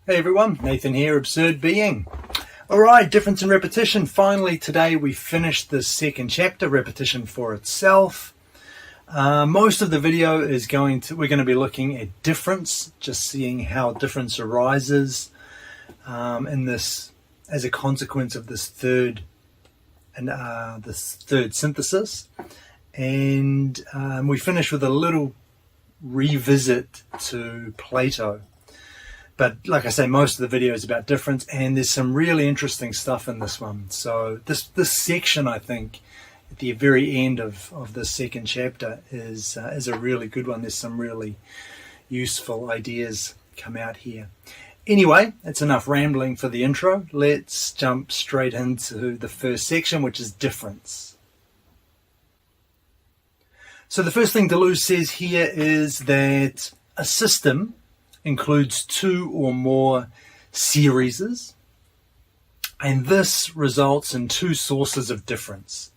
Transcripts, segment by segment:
Hey everyone, Nathan here, Absurd Being. Alright, difference and repetition. Finally today we finished the second chapter, repetition for itself. Most of the video is we're going to be looking at difference, just seeing how difference arises in this as a consequence of this third synthesis. And we finish with a little revisit to Plato. But like I say, most of the video is about difference, and there's some really interesting stuff in this one. So this section, I think, at the very end of the second chapter is a really good one. There's some really useful ideas come out here. Anyway, it's enough rambling for the intro. Let's jump straight into the first section, which is difference. So the first thing Deleuze says here is that a system includes two or more series, and this results in two sources of difference.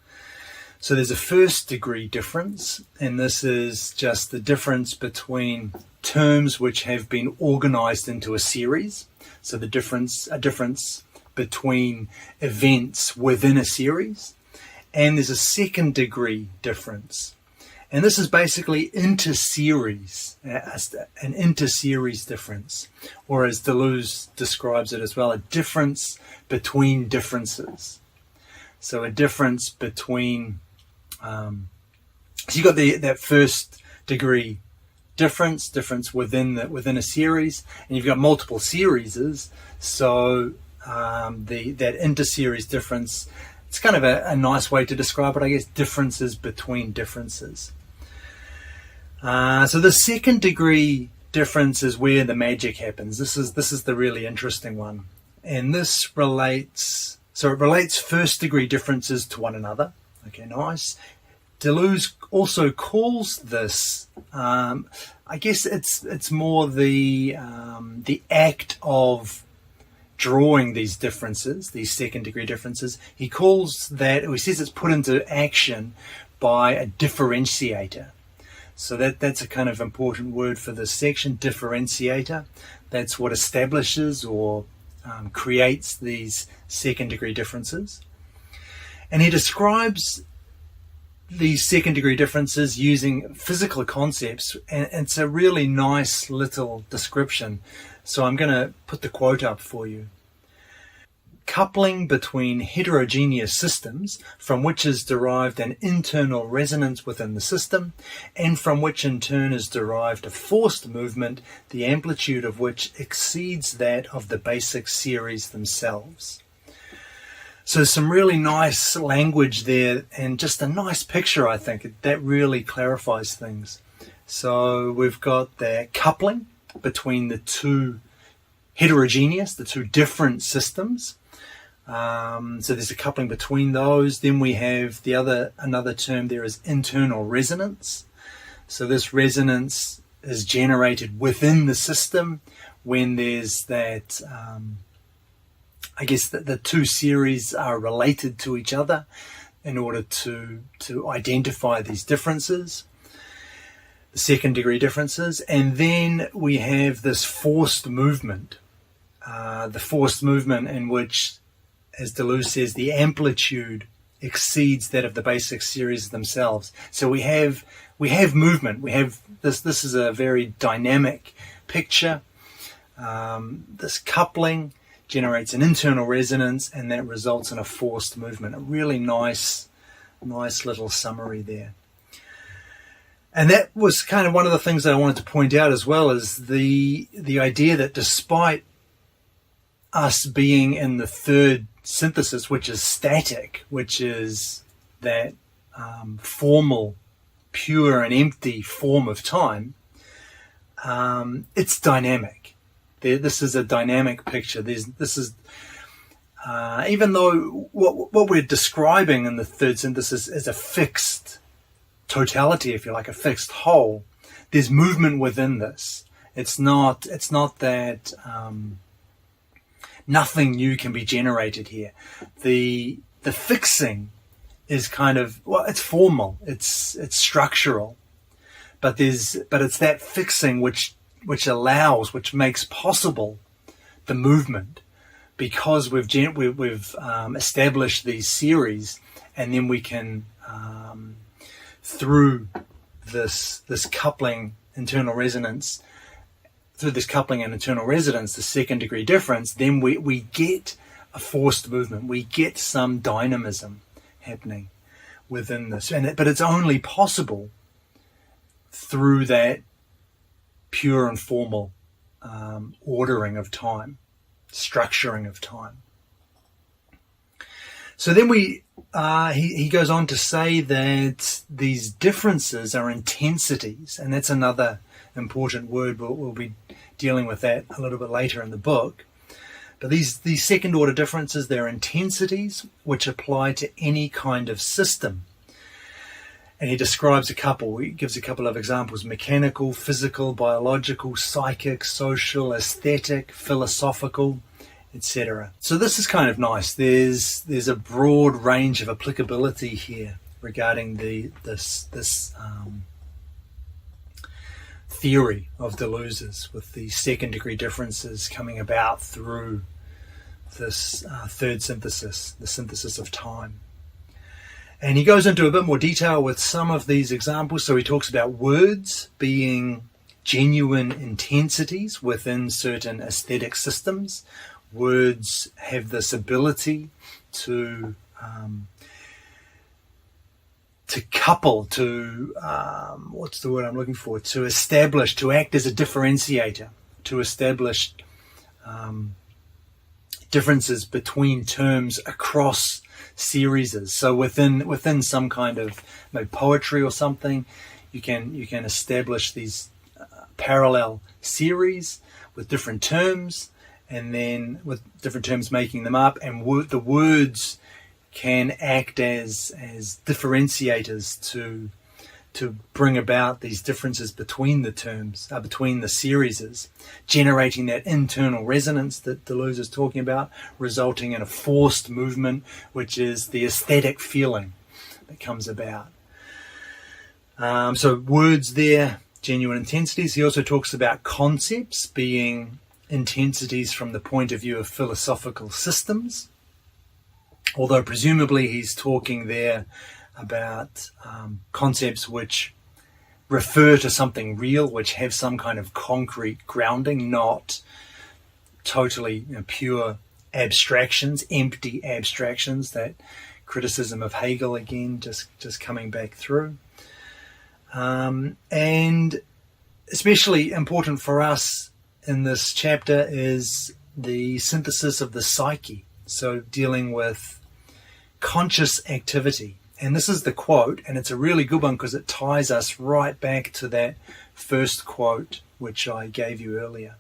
So there's a first degree difference, and this is just the difference between terms which have been organized into a series. So a difference between events within a series. And there's a second degree difference. And this is basically inter-series, an inter-series difference, or as Deleuze describes it as well, a difference between differences. So a difference between, so you've got that first degree difference within a series, and you've got multiple series. So that inter-series difference, it's kind of a nice way to describe it, I guess, differences between differences. So the second degree difference is where the magic happens. This is the really interesting one. And this relates first degree differences to one another. Okay, nice. Deleuze also calls this, I guess it's more the act of drawing these differences, these second degree differences. He calls that, or he says it's put into action by a differentiator. So that's a kind of important word for this section, differentiator. That's what establishes or creates these second degree differences. And he describes these second degree differences using physical concepts, and it's a really nice little description. So I'm going to put the quote up for you. Coupling between heterogeneous systems, from which is derived an internal resonance within the system, and from which in turn is derived a forced movement, the amplitude of which exceeds that of the basic series themselves. So some really nice language there, and just a nice picture, I think. That really clarifies things. So we've got the coupling between the two heterogeneous, the two different systems. So there's a coupling between those. Then we have another term there is internal resonance. So this resonance is generated within the system when there's that, I guess the two series are related to each other in order to identify these differences, the second degree differences. And then we have this forced movement, the forced movement in which, as Deleuze says, the amplitude exceeds that of the basic series themselves. So we have movement. We have this. This is a very dynamic picture. This coupling generates an internal resonance, and that results in a forced movement. A really nice little summary there. And that was kind of one of the things that I wanted to point out as well, is the idea that despite us being in the third synthesis, which is static, which is that formal, pure and empty form of time, it's dynamic. This is a dynamic picture. This is even though what we're describing in the third synthesis is a fixed totality, if you like, a fixed whole, there's movement within this. It's not that nothing new can be generated here. The fixing is kind of, well, it's formal, it's structural, but it's that fixing which makes possible the movement, because we've established these series, and then we can through this coupling internal resonance, through this coupling and internal resonance, the second degree difference, then we get a forced movement. We get some dynamism happening within this, but it's only possible through that pure and formal ordering of time, structuring of time. So then he goes on to say that these differences are intensities, and that's another important word. We'll be dealing with that a little bit later in the book. But these second order differences, they're intensities which apply to any kind of system. And he describes he gives a couple of examples: mechanical, physical, biological, psychic, social, aesthetic, philosophical, etc. So this is kind of nice. There's a broad range of applicability here regarding this theory of Deleuze's, with the second degree differences coming about through this third synthesis, the synthesis of time. And he goes into a bit more detail with some of these examples. So he talks about words being genuine intensities within certain aesthetic systems. Words have this ability to couple, what's the word I'm looking for? To establish, to act as a differentiator, to establish differences between terms across series. So within some kind of poetry or something, you can establish these parallel series with different terms, and then with different terms making them up, and the words can act as differentiators to bring about these differences between the terms, between the series, generating that internal resonance that Deleuze is talking about, resulting in a forced movement, which is the aesthetic feeling that comes about. So words there, genuine intensities. He also talks about concepts being intensities from the point of view of philosophical systems, although presumably he's talking there about concepts which refer to something real, which have some kind of concrete grounding, not totally pure abstractions, empty abstractions. That criticism of Hegel again, just coming back through. And especially important for us in this chapter is the synthesis of the psyche. So dealing with conscious activity. And this is the quote, and it's a really good one because it ties us right back to that first quote which I gave you earlier.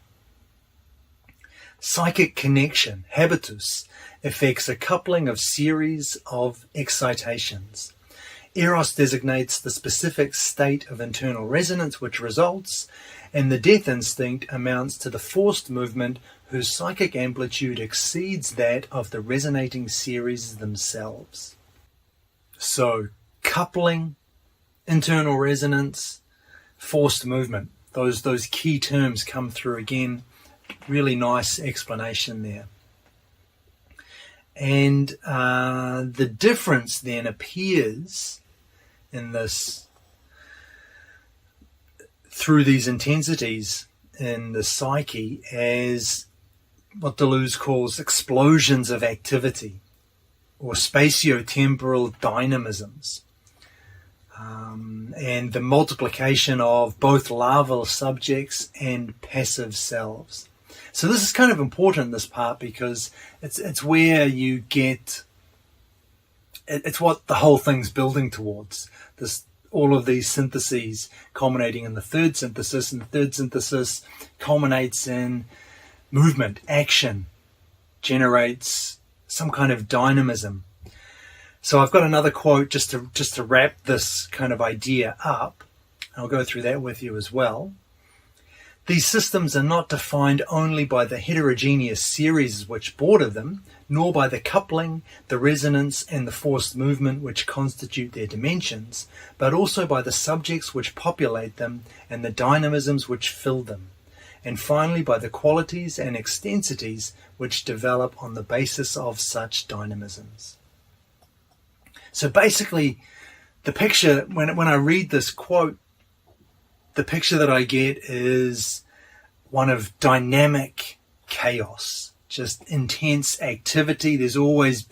Psychic connection, habitus, affects a coupling of series of excitations. Eros designates the specific state of internal resonance which results, and the death instinct amounts to the forced movement whose psychic amplitude exceeds that of the resonating series themselves. So, coupling, internal resonance, forced movement. Those key terms come through again. Really nice explanation there. And the difference then appears in this, through these intensities in the psyche, as what Deleuze calls explosions of activity, or spatio-temporal dynamisms, and the multiplication of both larval subjects and passive selves. So this is kind of important, this part, because it's where you get, it's what the whole thing's building towards. All of these syntheses culminating in the third synthesis, and the third synthesis culminates in movement, action, generates some kind of dynamism. So I've got another quote just to wrap this kind of idea up. I'll go through that with you as well. These systems are not defined only by the heterogeneous series which border them, nor by the coupling, the resonance, and the forced movement which constitute their dimensions, but also by the subjects which populate them and the dynamisms which fill them. and finally by the qualities and extensities which develop on the basis of such dynamisms. So basically, the picture, when I read this quote, the picture that I get is one of dynamic chaos, just intense activity. There's always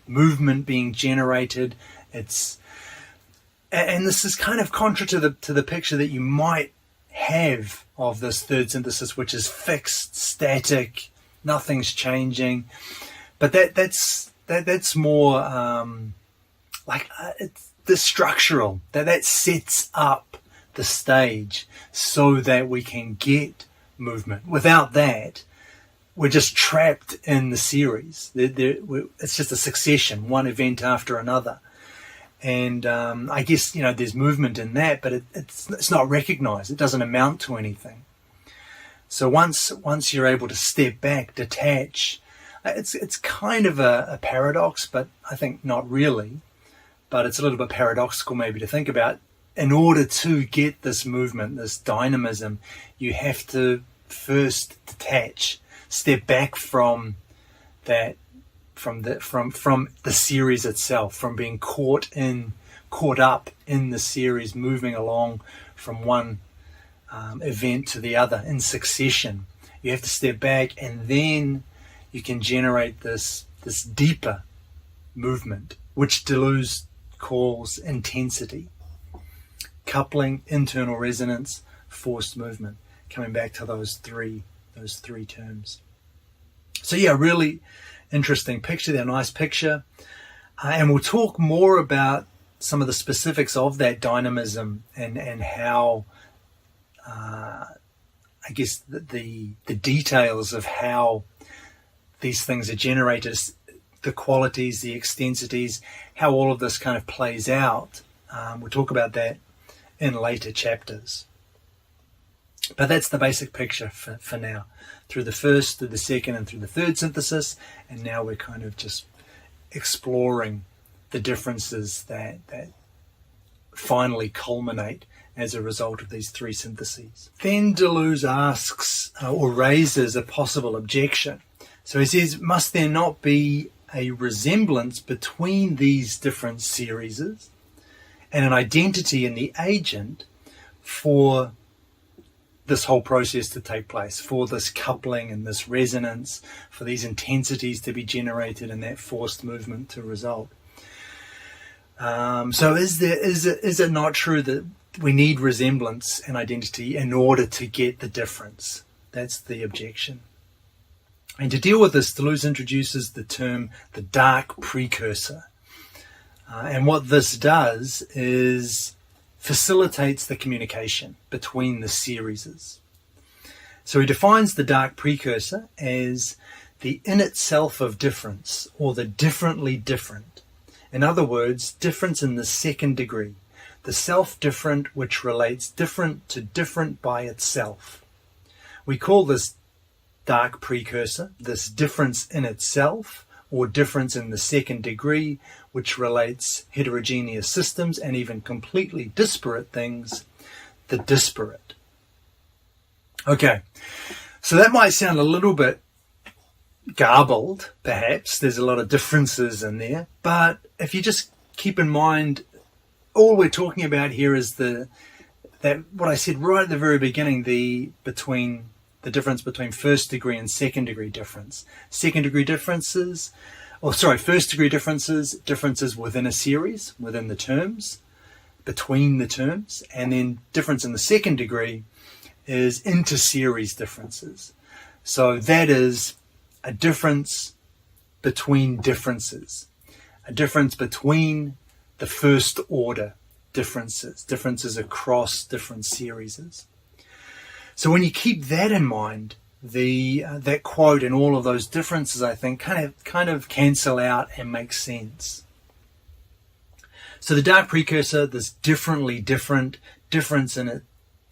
movement being generated. And this is kind of contra to the picture that you might have of this third synthesis, which is fixed, static, nothing's changing. But that's more it's the structural, that sets up the stage so that we can get movement. Without that, we're just trapped in the series. It's just a succession, one event after another. And I guess, there's movement in that, but it's not recognized. It doesn't amount to anything. So once you're able to step back, detach, it's kind of a paradox, but I think not really. But it's a little bit paradoxical maybe to think about. In order to get this movement, this dynamism, you have to first detach, step back from that, from the series itself, from being caught up in the series, moving along from one event to the other in succession. You have to step back, and then you can generate this deeper movement, which Deleuze calls intensity. Coupling, internal resonance, forced movement. Coming back to those three terms. So yeah, really interesting picture there, nice picture. And we'll talk more about some of the specifics of that dynamism and how, I guess, the details of how these things are generated, the qualities, the extensities, how all of this kind of plays out. We'll talk about that in later chapters. But that's the basic picture for now. Through the first, through the second, and through the third synthesis. And now we're kind of just exploring the differences that finally culminate as a result of these three syntheses. Then Deleuze asks or raises a possible objection. So he says, must there not be a resemblance between these different series and an identity in the agent for this whole process to take place, for this coupling and this resonance, for these intensities to be generated and that forced movement to result? So is it not true that we need resemblance and identity in order to get the difference? That's the objection. And to deal with this, Deleuze introduces the term the dark precursor. And what this does is facilitates the communication between the series. So he defines the dark precursor as the in itself of difference, or the differently different. In other words, difference in the second degree, the self-different which relates different to different by itself. We call this dark precursor, this difference in itself, or difference in the second degree, which relates heterogeneous systems and even completely disparate things, the disparate. Okay, so that might sound a little bit garbled, perhaps. There's a lot of differences in there, but if you just keep in mind, all we're talking about here is that what I said right at the very beginning, the difference between first degree and second degree difference. Second degree differences, first degree differences within a series, within the terms, between the terms, and then difference in the second degree is inter-series differences. So that is a difference between differences, a difference between the first order differences across different series. So when you keep that in mind, that quote and all of those differences, I think, kind of cancel out and make sense. So the dark precursor, this differently different, difference in it,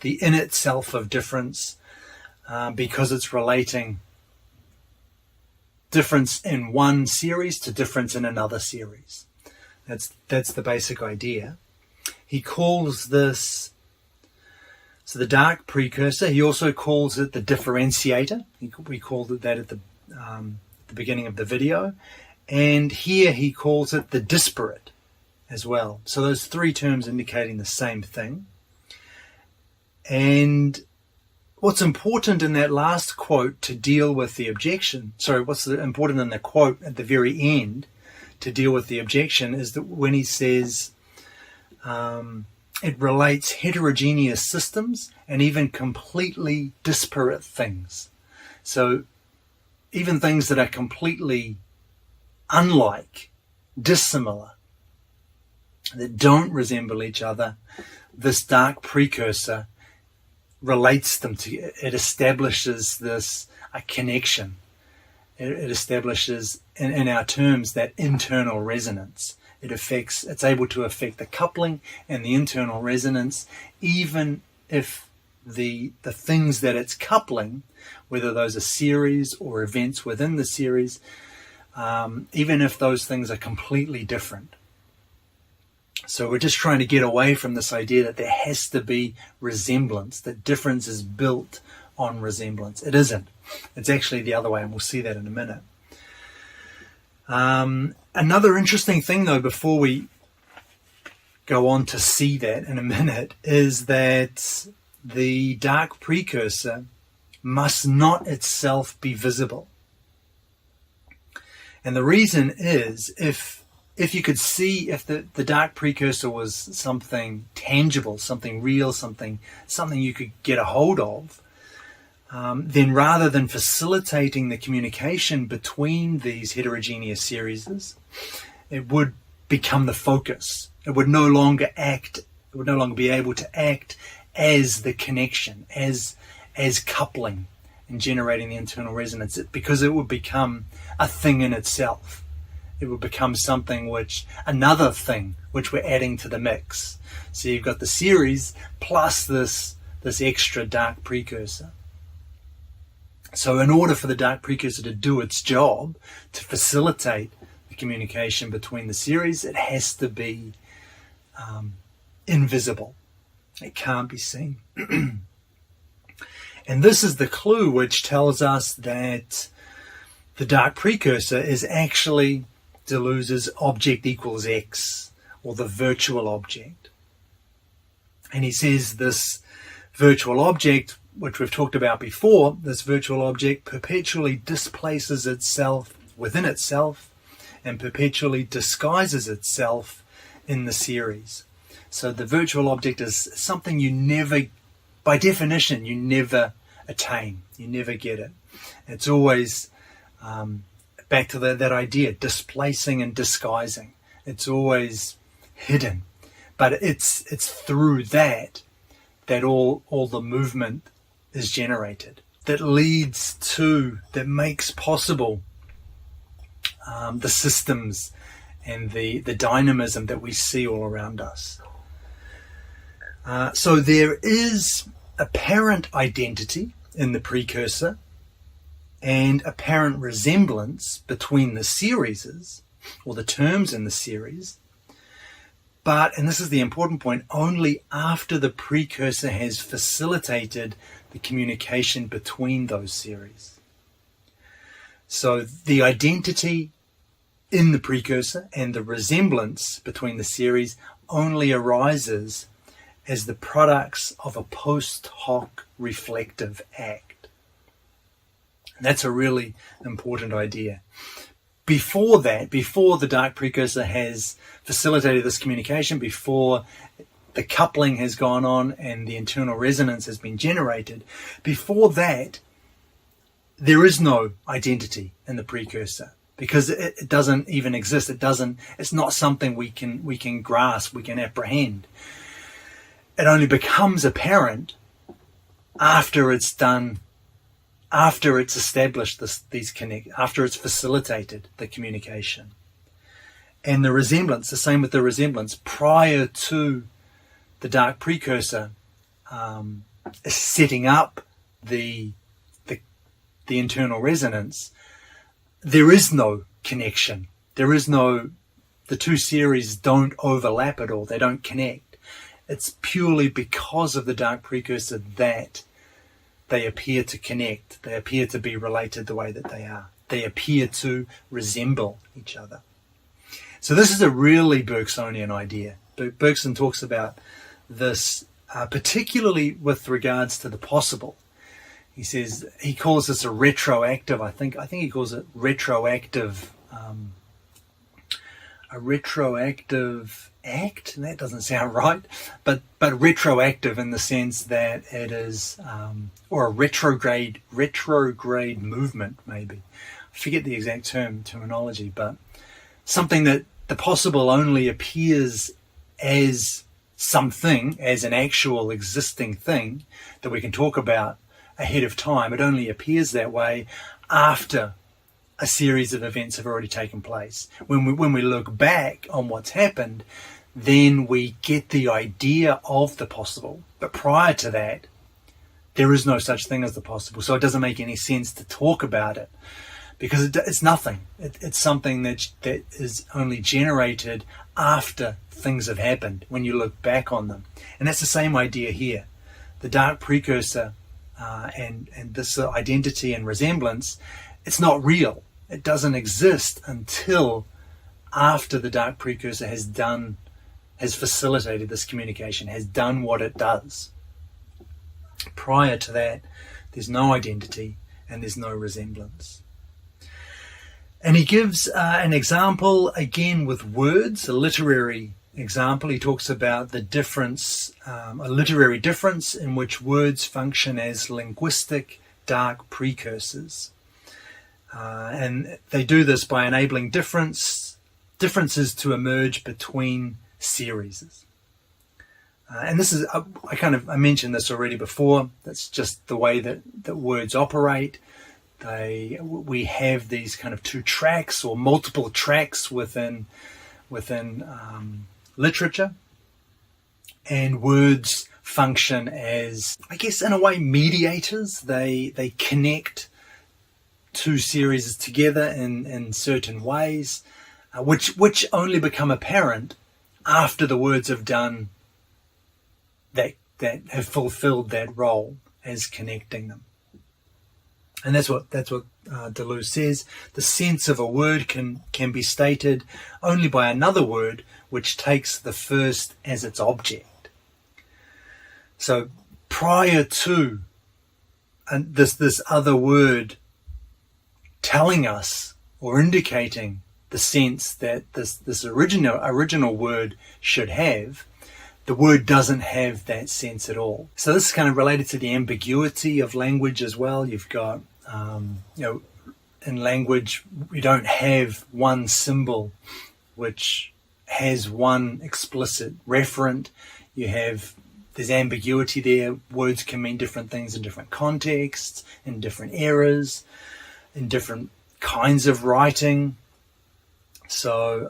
the in itself of difference, because it's relating difference in one series to difference in another series. That's the basic idea. He calls this So the dark precursor, he also calls it the differentiator. We called it that at the beginning of the video. And here he calls it the disparate as well. So those three terms indicating the same thing. And what's important in that last quote to deal with the objection, what's important in the quote at the very end to deal with the objection is that when he says it relates heterogeneous systems and even completely disparate things. So even things that are completely unlike, dissimilar, that don't resemble each other, this dark precursor relates them to, it establishes a connection. It establishes, in our terms, that internal resonance. It's able to affect the coupling and the internal resonance, even if the things that it's coupling, whether those are series or events within the series, even if those things are completely different. So we're just trying to get away from this idea that there has to be resemblance, that difference is built on resemblance. It isn't. It's actually the other way, and we'll see that in a minute. Another interesting thing, though, before we go on to see that in a minute, is that the dark precursor must not itself be visible. And the reason is, if you could see, if the dark precursor was something tangible, something real, something you could get a hold of, then rather than facilitating the communication between these heterogeneous series, it would become the focus. It would no longer be able to act as the connection, as coupling and generating the internal resonance, because it would become a thing in itself. It would become another thing which we're adding to the mix. So you've got the series plus this extra dark precursor. So in order for the dark precursor to do its job, to facilitate the communication between the series, it has to be invisible. It can't be seen. And this is the clue which tells us that the dark precursor is actually Deleuze's object equals X, or the virtual object. And he says this virtual object, which we've talked about before, this virtual object perpetually displaces itself within itself and perpetually disguises itself in the series. So the virtual object is something you never, by definition, you never attain. You never get it. It's always back to that idea, displacing and disguising. It's always hidden. But it's through that all the movement is generated, that makes possible the systems and the dynamism that we see all around us. So there is apparent identity in the precursor and apparent resemblance between the series, or the terms in the series, but, and this is the important point, only after the precursor has facilitated the communication between those series. So the identity in the precursor and the resemblance between the series only arises as the products of a post hoc reflective act. And that's a really important idea. Before that, before the dark precursor has facilitated this communication, before the coupling has gone on and the internal resonance has been generated, before that, there is no identity in the precursor, because it doesn't even exist. It's not something we can grasp, we can apprehend. It only becomes apparent after it's done, after it's established after it's facilitated the communication. And the resemblance, the same with the resemblance, prior to the dark precursor setting up the internal resonance, there is no connection. The two series don't overlap at all. They don't connect. it's purely because of the dark precursor that they appear to connect. They appear to be related the way that they are. They appear to resemble each other. So this is a really Bergsonian idea. Bergson talks about this particularly with regards to the possible. He says he calls this a retroactive. I think he calls it retroactive. A retroactive act. That doesn't sound right, but retroactive in the sense that it is, or a retrograde movement maybe. I forget the exact terminology, but something that the possible only appears as something, as an actual existing thing that we can talk about ahead of time. It only appears that way after a series of events have already taken place. When we look back on what's happened, then we get the idea of the possible. But prior to that, there is no such thing as the possible. So it doesn't make any sense to talk about it because it's nothing. It's something that is only generated after things have happened, when you look back on them. And that's the same idea here. The dark precursor and this identity and resemblance, it's not real. It doesn't exist until after the dark precursor has facilitated this communication, has done what it does. Prior to that, there's no identity and there's no resemblance. And he gives an example, again with words, a literary example. He talks about the difference, a literary difference in which words function as linguistic dark precursors. And they do this by enabling differences to emerge between series. And this is, I mentioned this already before. That's just the way that words operate. We have these kind of two tracks or multiple tracks within literature, and words function as, I guess, in a way, mediators. They connect two series together in certain ways, which only become apparent after the words have done that have fulfilled that role as connecting them. And that's what Deleuze says. The sense of a word can be stated only by another word which takes the first as its object. So prior to this other word telling us or indicating the sense that this original word should have, the word doesn't have that sense at all. So this is kind of related to the ambiguity of language as well. You've got, in language, we don't have one symbol which has one explicit referent. There's ambiguity there. Words can mean different things in different contexts, in different eras, in different kinds of writing. So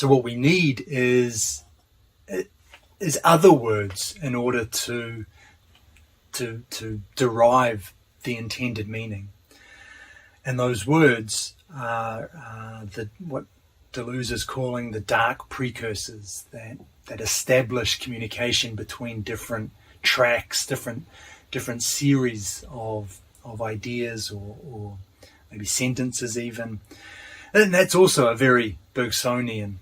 what we need is other words in order to derive the intended meaning. And those words are what Deleuze is calling the dark precursors that establish communication between different tracks, different series of ideas or maybe sentences even. And that's also a very Bergsonian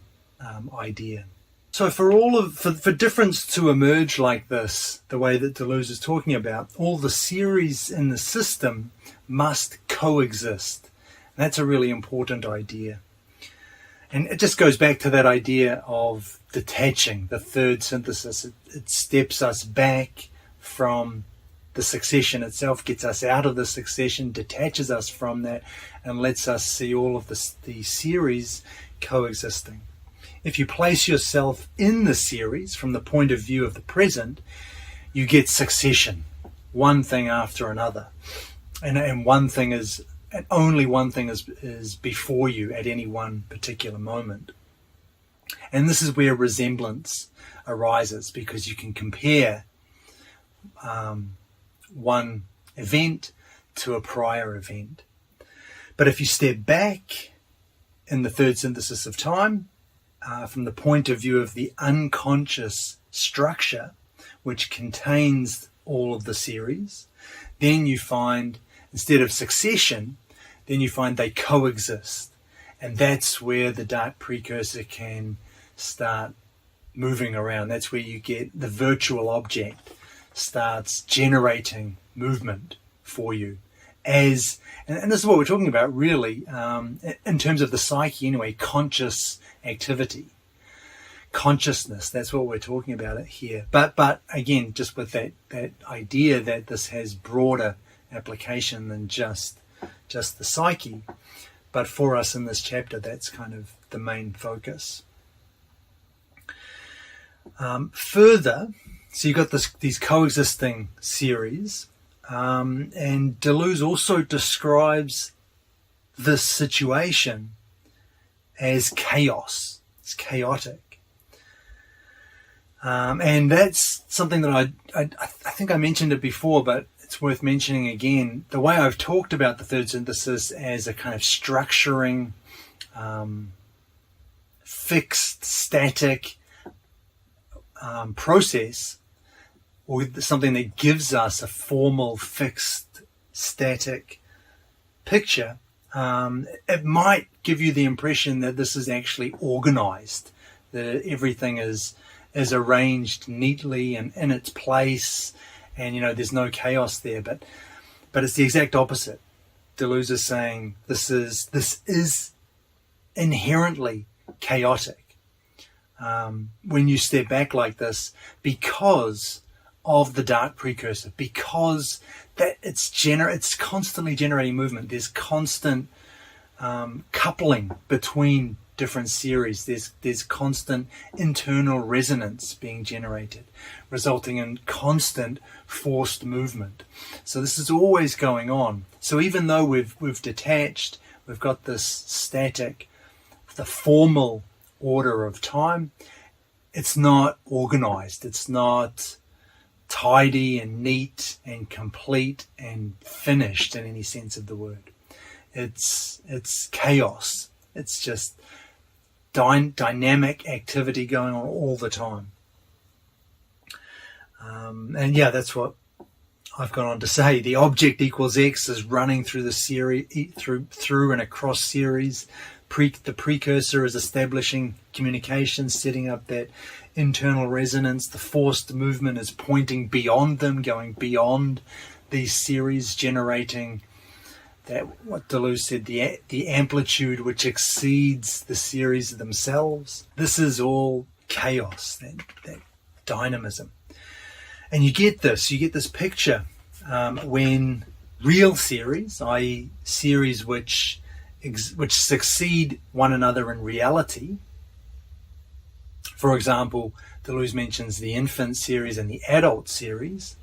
idea. So for difference to emerge like this, the way that Deleuze is talking about, all the series in the system must coexist. And that's a really important idea. And it just goes back to that idea of detaching, the third synthesis. It steps us back from the succession itself, gets us out of the succession, detaches us from that, and lets us see all of the series coexisting. If you place yourself in the series from the point of view of the present, you get succession, one thing after another. And one thing is, and only one thing is before you at any one particular moment. And this is where resemblance arises, because you can compare one event to a prior event. But if you step back in the third synthesis of time, from the point of view of the unconscious structure which contains all of the series, then you find, instead of succession, then you find they coexist. And that's where the dark precursor can start moving around. That's where you get the virtual object starts generating movement for you. And this is what we're talking about really, in terms of the psyche anyway, conscious activity. Consciousness, that's what we're talking about it here. But again, just with that idea that this has broader application than just the psyche. But for us in this chapter, that's kind of the main focus. Further, so you've got these coexisting series, and Deleuze also describes this situation as chaos. It's chaotic. And that's something that I think I mentioned it before, but it's worth mentioning again. The way I've talked about the third synthesis as a kind of structuring, fixed, static process, or something that gives us a formal, fixed, static picture, it might give you the impression that this is actually organized, that everything is arranged neatly and in its place, and there's no chaos there. But it's the exact opposite. Deleuze is saying this is inherently chaotic when you step back like this, because of the dark precursor, because that it's constantly generating movement. There's constant coupling between different series. There's constant internal resonance being generated, resulting in constant forced movement. So this is always going on. So even though we've detached, we've got this static, the formal order of time, it's not organized. It's not tidy and neat and complete and finished in any sense of the word. It's chaos. It's just dynamic activity going on all the time. And that's what I've gone on to say. The object equals X is running through the series, through and across series. The precursor is establishing communication, setting up that internal resonance. The forced movement is pointing beyond them, going beyond these series, generating that, what Deleuze said, the amplitude which exceeds the series themselves. This is all chaos, that dynamism. And you get this picture when real series, i.e. series which succeed one another in reality. For example, Deleuze mentions the infant series and the adult series.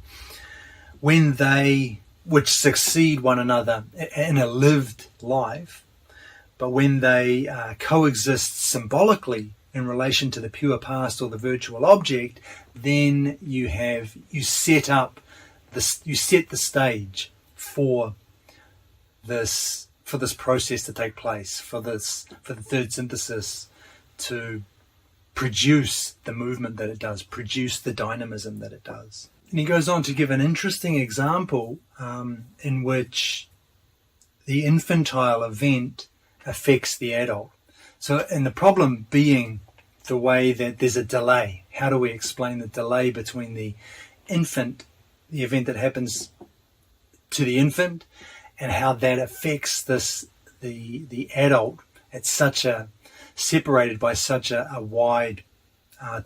Which succeed one another in a lived life, but when they coexist symbolically in relation to the pure past or the virtual object, then you set the stage for this process to take place, for the third synthesis to produce the movement that it does, produce the dynamism that it does. And he goes on to give an interesting example in which the infantile event affects the adult. So, and the problem being the way that there's a delay. How do we explain the delay between the event that happens to the infant, and how that affects the adult at separated by such a wide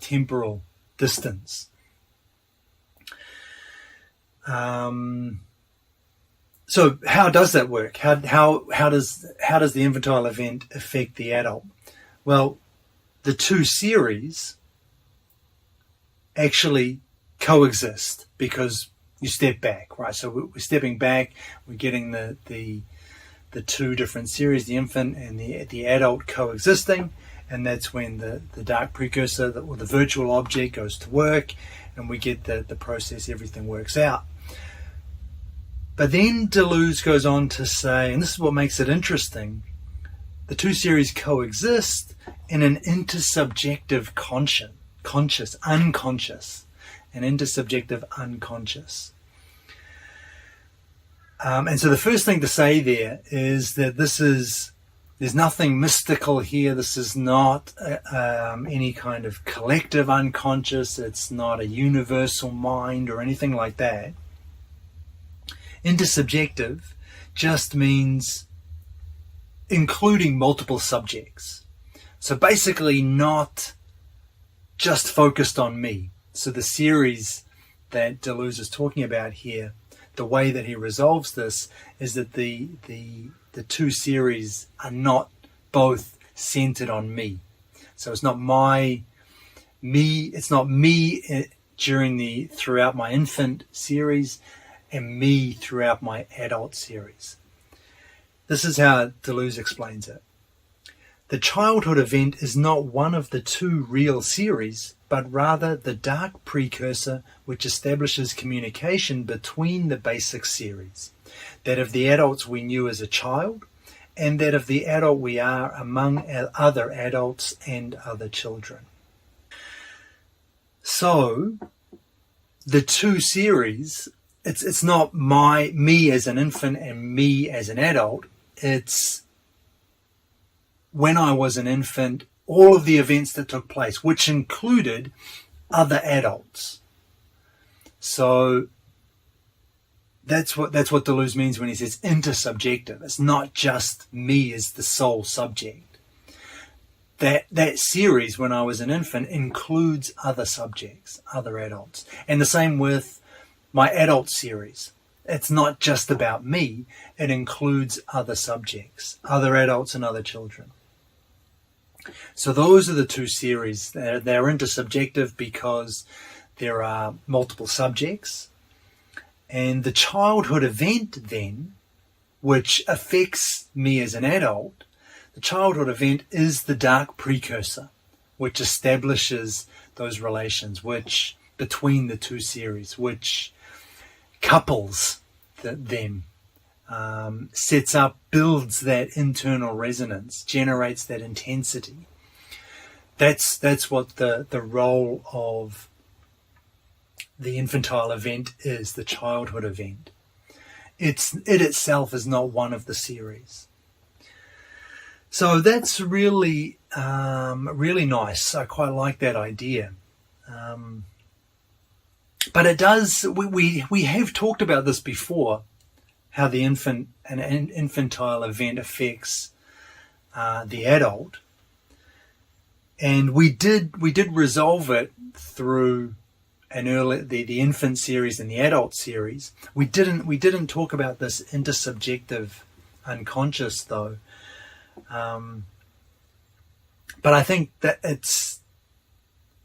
temporal distance. So how does that work? How does the infantile event affect the adult? Well, the two series actually coexist because you step back, right? So we're stepping back. We're getting the two different series, the infant and the adult coexisting, and that's when the dark precursor or the virtual object goes to work, and we get the process. Everything works out. But then Deleuze goes on to say, and this is what makes it interesting, the two series coexist in an intersubjective conscious, unconscious, and intersubjective unconscious. And so the first thing to say there is that there's nothing mystical here. This is not any kind of collective unconscious. It's not a universal mind or anything like that. Intersubjective just means including multiple subjects. So basically not just focused on me. So the series that Deleuze is talking about here, the way that he resolves this is that the two series are not both centered on me. So it's not it's not me throughout my infant series and me throughout my adult series. This is how Deleuze explains it. The childhood event is not one of the two real series, but rather the dark precursor which establishes communication between the basic series, that of the adults we knew as a child, and that of the adult we are among other adults and other children. So, the two series, it's not me as an infant and me as an adult. It's when I was an infant, all of the events that took place, which included other adults. So that's what Deleuze means when he says intersubjective. It's not just me as the sole subject. That series when I was an infant includes other subjects, other adults. And the same with my adult series. It's not just about me. It includes other subjects, other adults and other children. So those are the two series. They're intersubjective because there are multiple subjects. And the childhood event then, which affects me as an adult, the childhood event is the dark precursor, which establishes those relations which between the two series, which couples them, builds that internal resonance, generates that intensity. That's what the role of the infantile event is, the childhood event. It itself is not one of the series. So that's really nice. I quite like that idea. But it does, we have talked about this before, how the infantile event affects the adult. And we did resolve it through the infant series and the adult series. We didn't talk about this intersubjective unconscious though. But I think that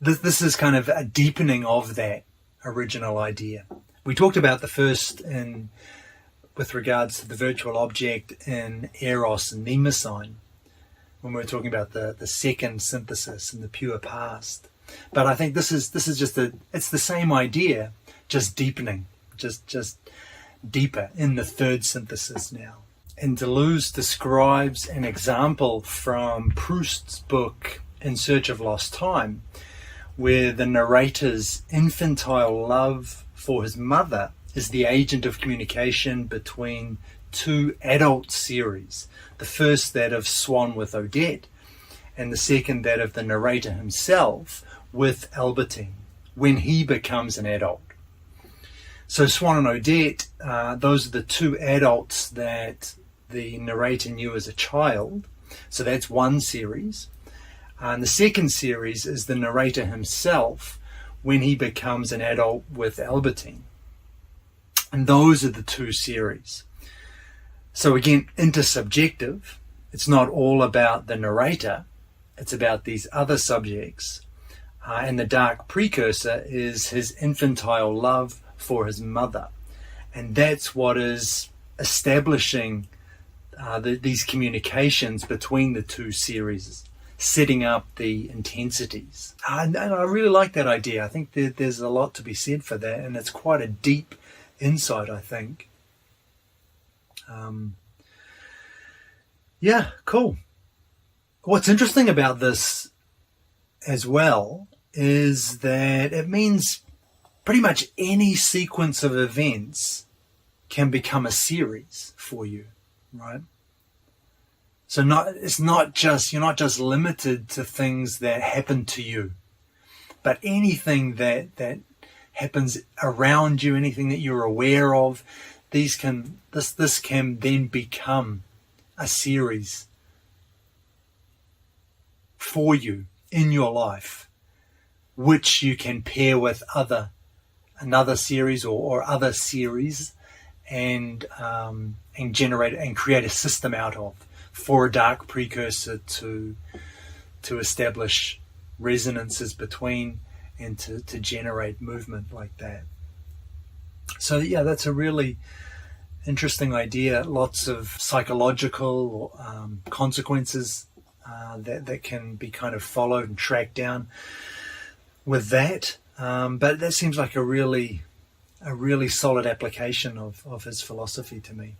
this is kind of a deepening of that original idea. We talked about the first with regards to the virtual object in Eros and Mnemosyne, when we were talking about the second synthesis and the pure past. But I think this is just it's the same idea, just deepening, just deeper in the third synthesis now. And Deleuze describes an example from Proust's book In Search of Lost Time, where the narrator's infantile love for his mother is the agent of communication between two adult series. The first, that of Swann with Odette, and the second, that of the narrator himself with Albertine, when he becomes an adult. So Swann and Odette, those are the two adults that the narrator knew as a child. So that's one series. And the second series is the narrator himself when he becomes an adult with Albertine. And those are the two series. So again, intersubjective. It's not all about the narrator. It's about these other subjects. And the dark precursor is his infantile love for his mother. And that's what is establishing these communications between the two series, setting up the intensities. And I really like that idea. I think there's a lot to be said for that, and it's quite a deep insight, I think. Yeah, cool. What's interesting about this as well is that it means pretty much any sequence of events can become a series for you, right? So you're not just limited to things that happen to you, but anything that happens around you, anything that you're aware of, this can then become a series for you in your life, which you can pair with another series or other series, and generate and create a system out of, for a dark precursor to establish resonances between and to generate movement like that. So yeah, that's a really interesting idea. Lots of psychological consequences that can be kind of followed and tracked down with that. But that seems like a really solid application of his philosophy to me.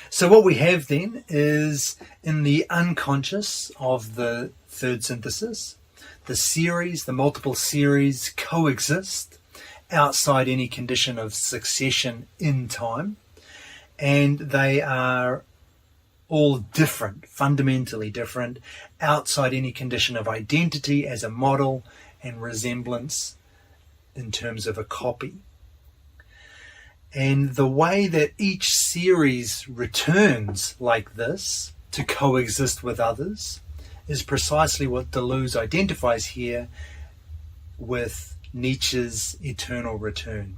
So what we have then is, in the unconscious of the third synthesis, the multiple series coexist outside any condition of succession in time, and they are all different, fundamentally different, outside any condition of identity as a model and resemblance in terms of a copy. And the way that each series returns like this to coexist with others is precisely what Deleuze identifies here with Nietzsche's eternal return.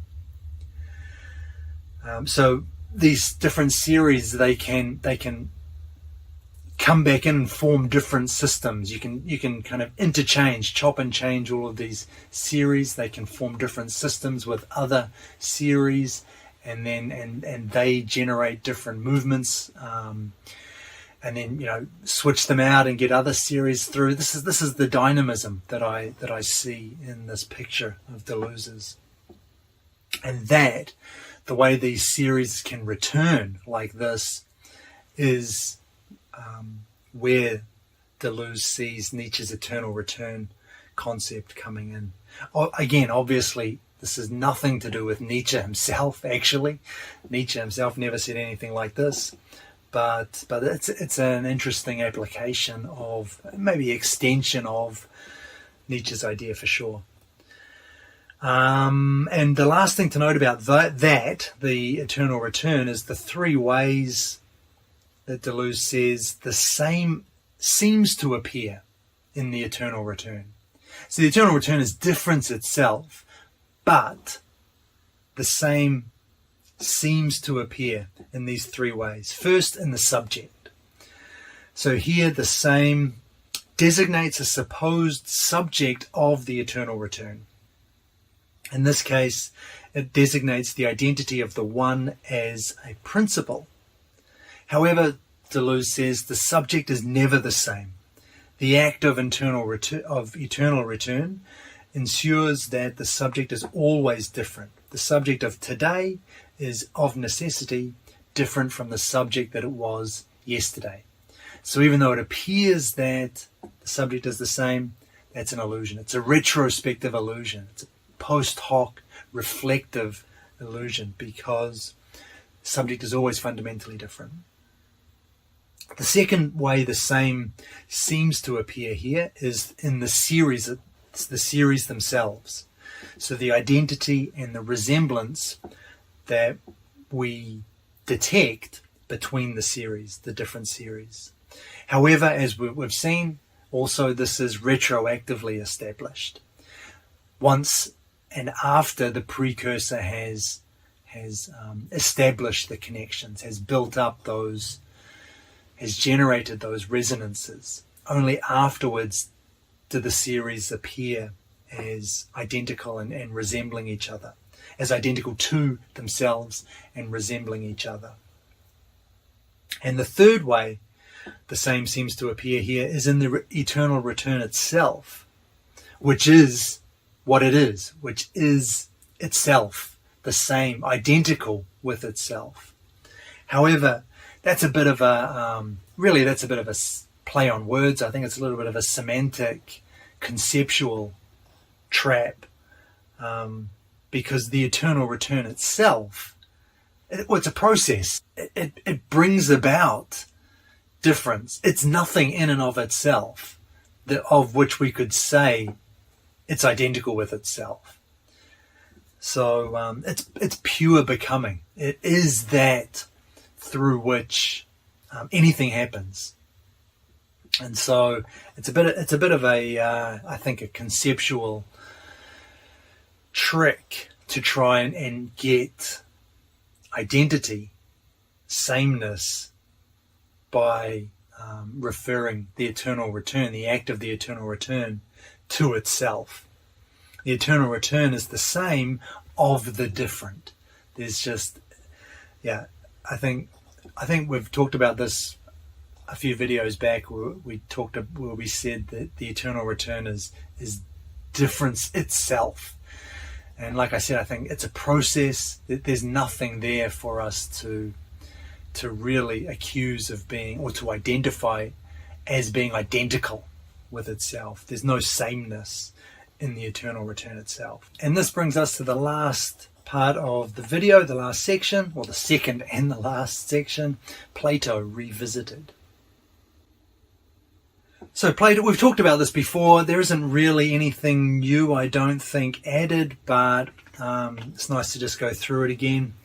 So these different series, they can come back in and form different systems. You can kind of interchange, chop and change all of these series. They can form different systems with other series, and they generate different movements, and then switch them out and get other series through. This is the dynamism that I see in this picture of Deleuze's, and that the way these series can return like this is where Deleuze sees Nietzsche's eternal return concept coming in. Again, obviously, this is nothing to do with Nietzsche himself, actually. Nietzsche himself never said anything like this, but it's an interesting application of, maybe extension of, Nietzsche's idea for sure. And the last thing to note about that, the eternal return, is the three ways that Deleuze says the same seems to appear in the eternal return. So the eternal return is difference itself, but the same seems to appear in these three ways. First, in the subject. So here the same designates a supposed subject of the eternal return. In this case, it designates the identity of the one as a principle. However, Deleuze says the subject is never the same. The act of eternal return ensures that the subject is always different. The subject of today is of necessity different from the subject that it was yesterday. So even though it appears that the subject is the same, that's an illusion. It's a retrospective illusion. It's a post hoc reflective illusion, because the subject is always fundamentally different. The second way the same seems to appear here is in the series themselves. So the identity and the resemblance that we detect between the different series. However, as we've seen, also this is retroactively established. Once and after the precursor has established the connections, has built up those, has generated those resonances, only afterwards do the series appear as identical and resembling each other, as identical to themselves and resembling each other. And the third way the same seems to appear here is in the eternal return itself, which is what it is, which is itself the same, identical with itself. However, that's a bit of a play on words. I think it's a little bit of a semantic conceptual trap, because the eternal return itself, it's a process. It brings about difference. It's nothing in and of itself of which we could say it's identical with itself. So it's pure becoming. It is that through which anything happens. And so it's a bit of a I think a conceptual trick to try and get identity, sameness, by referring the eternal return, the act of the eternal return, to itself. The eternal return is the same of the different. There's just, yeah, I think we've talked about this a few videos back where we said that the eternal return is difference itself. And like I said, I think it's a process. There's nothing there for us to really accuse of being, or to identify as being identical with itself. There's no sameness in the eternal return itself. And this brings us to the last part of the video, the last section, or the second and the last section, Plato Revisited. So Plato, we've talked about this before. There isn't really anything new, I don't think, added, but it's nice to just go through it again.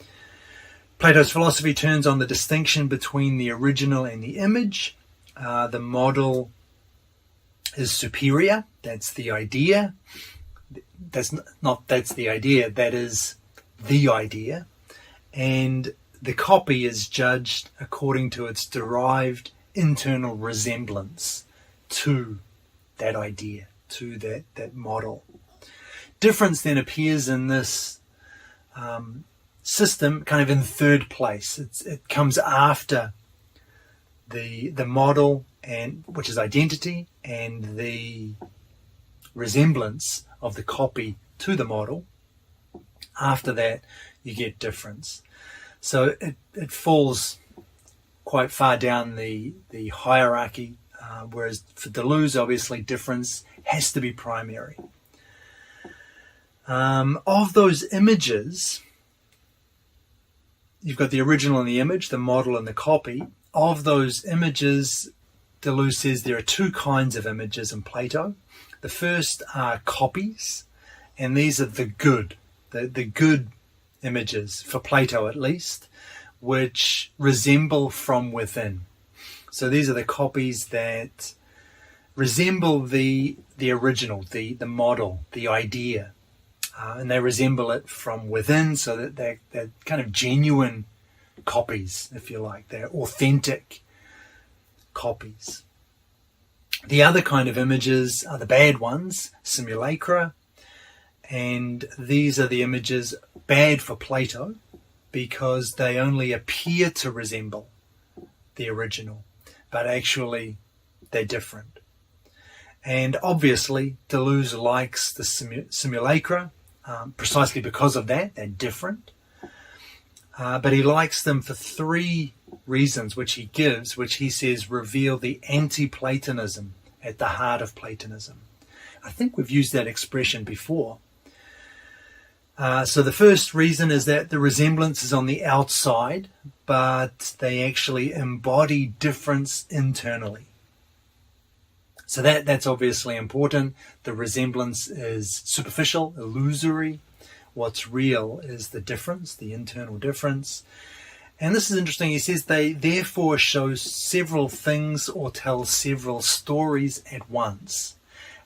Plato's philosophy turns on the distinction between the original and the image. The model is superior. That's the idea. That's the idea. That is the idea. And the copy is judged according to its derived internal resemblance to that idea, to that model. Difference then appears in this system kind of in third place. It comes after the model, and which is identity, and the resemblance of the copy to the model. After that, you get difference. So it falls quite far down the hierarchy, whereas for Deleuze, obviously, difference has to be primary. Of those images, you've got the original and the image, the model and the copy. Of those images, Deleuze says there are two kinds of images in Plato. The first are copies, and these are the good images, for Plato at least, which resemble from within. So these are the copies that resemble the original, the model, the idea, and they resemble it from within, so that they're kind of genuine copies, if you like. They're authentic copies. The other kind of images are the bad ones, simulacra, and these are the images bad for Plato because they only appear to resemble the original, but actually they're different. And obviously Deleuze likes the simulacra precisely because of that. They're different. But he likes them for three reasons, which he gives, which he says reveal the anti-Platonism at the heart of Platonism. I think we've used that expression before. So the first reason is that the resemblance is on the outside, but they actually embody difference internally. So that's obviously important. The resemblance is superficial, illusory. What's real is the difference, the internal difference. And this is interesting. He says they therefore show several things or tell several stories at once.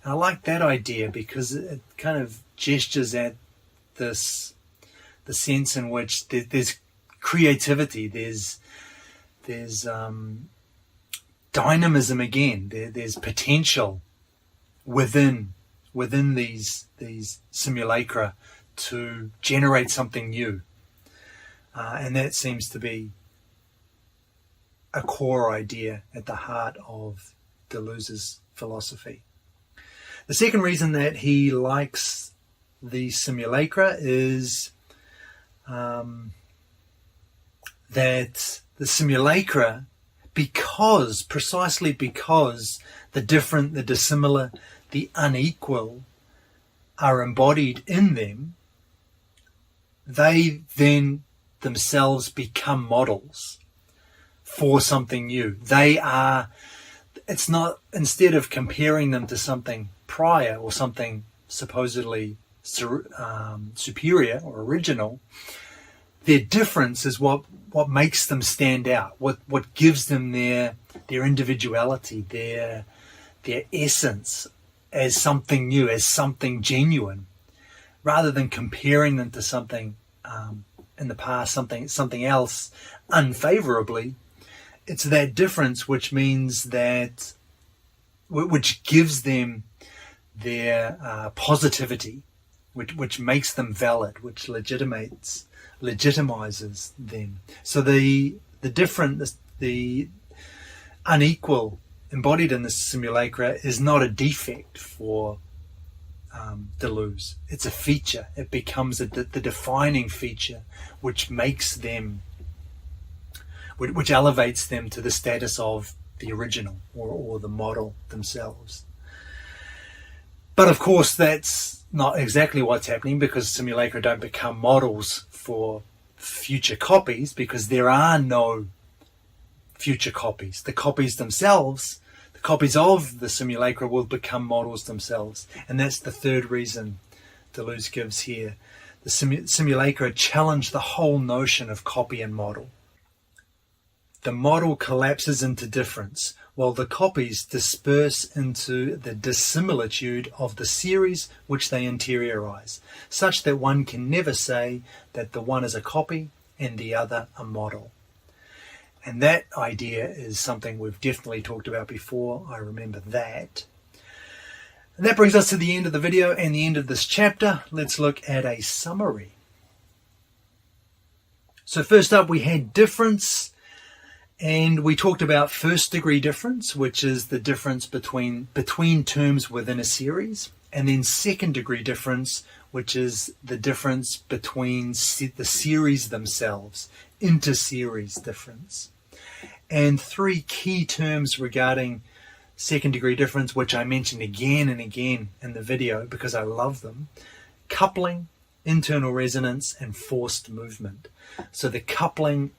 And I like that idea because it kind of gestures at the sense in which there's creativity, there's dynamism again, there's potential within these simulacra to generate something new. And that seems to be a core idea at the heart of Deleuze's philosophy. The second reason that he likes the simulacra is that the simulacra, precisely because the different, the dissimilar, the unequal are embodied in them, they then themselves become models for something new. They are, it's not, instead of comparing them to something prior or something supposedly superior or original, their difference is what makes them stand out, what gives them their individuality, their essence as something new, as something genuine, rather than comparing them to something in the past, something else unfavorably. It's that difference which means that, which gives them their positivity, which makes them valid, which legitimizes them. So the unequal embodied in the simulacra is not a defect for Deleuze. It's a feature. It becomes the defining feature, which makes them, which elevates them to the status of the original or the model themselves. But of course, that's not exactly what's happening, because simulacra don't become models for future copies, because there are no future copies. The copies themselves, the copies of the simulacra, will become models themselves. And that's the third reason Deleuze gives here. The simulacra challenge the whole notion of copy and model. The model collapses into difference, while the copies disperse into the dissimilitude of the series which they interiorize, such that one can never say that the one is a copy and the other a model. And that idea is something we've definitely talked about before. I remember that. And that brings us to the end of the video and the end of this chapter. Let's look at a summary. So first up, we had difference. And we talked about first degree difference, which is the difference between terms within a series, and then second degree difference, which is the difference between the series themselves, inter-series difference. And three key terms regarding second degree difference, which I mentioned again and again in the video because I love them: coupling, internal resonance, and forced movement. So the coupling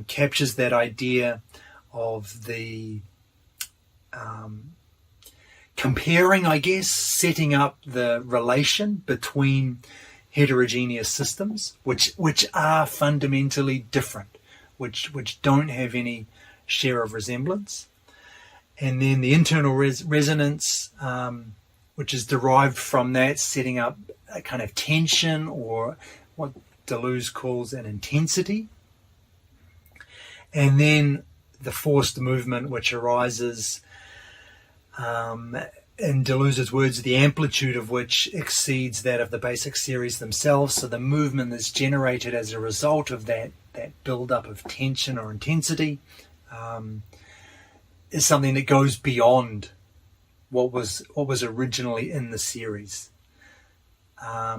captures that idea of the comparing, I guess, setting up the relation between heterogeneous systems, which are fundamentally different, which don't have any share of resemblance. And then the internal resonance, which is derived from that, setting up a kind of tension, or what Deleuze calls an intensity. And then the forced movement, which arises, in Deleuze's words, the amplitude of which exceeds that of the basic series themselves. So the movement that's generated as a result of that build-up of tension or intensity is something that goes beyond what was originally in the series.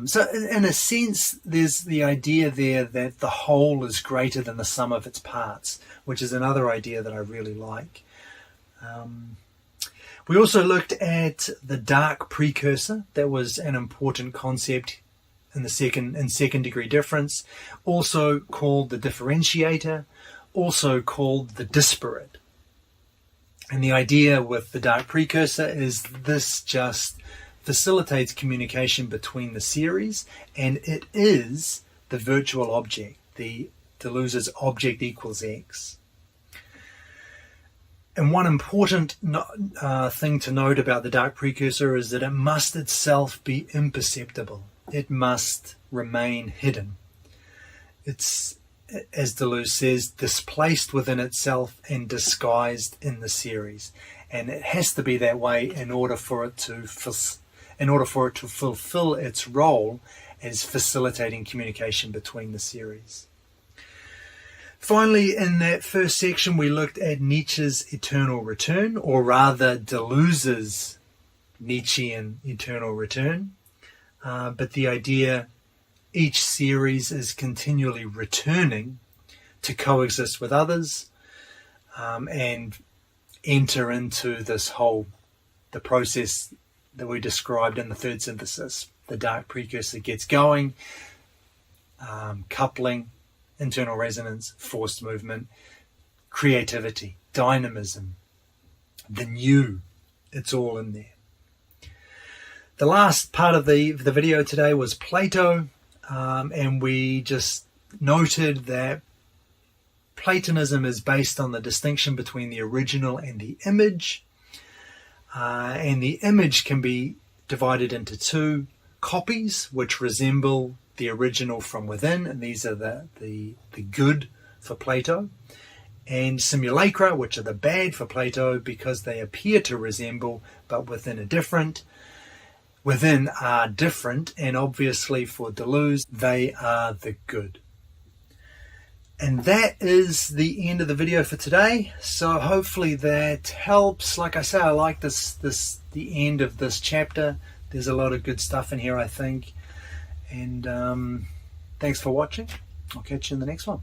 So in a sense, there's the idea there that the whole is greater than the sum of its parts, which is another idea that I really like. We also looked at the dark precursor. That was an important concept in second degree difference, also called the differentiator, also called the disparate. And the idea with the dark precursor is this just facilitates communication between the series, and it is the virtual object, the Deleuze's object equals X. And one important thing to note about the dark precursor is that it must itself be imperceptible. It must remain hidden. It's, as Deleuze says, displaced within itself and disguised in the series. And it has to be that way in order for it to fulfill its role as facilitating communication between the series. Finally, in that first section, we looked at Nietzsche's eternal return, or rather Deleuze's Nietzschean eternal return. But the idea, each series is continually returning to coexist with others and enter into this whole the process that we described in the third synthesis. The dark precursor gets going, coupling, internal resonance, forced movement, creativity, dynamism, the new, it's all in there. The last part of the video today was Plato, and we just noted that Platonism is based on the distinction between the original and the image, and the image can be divided into two: copies, which resemble the original from within, and these are the good for Plato, and simulacra, which are the bad for Plato because they appear to resemble but within are different, and obviously for Deleuze they are the good. And that is the end of the video for today. So hopefully that helps. Like I say, I like the end of this chapter. There's a lot of good stuff in here, I think. And thanks for watching. I'll catch you in the next one.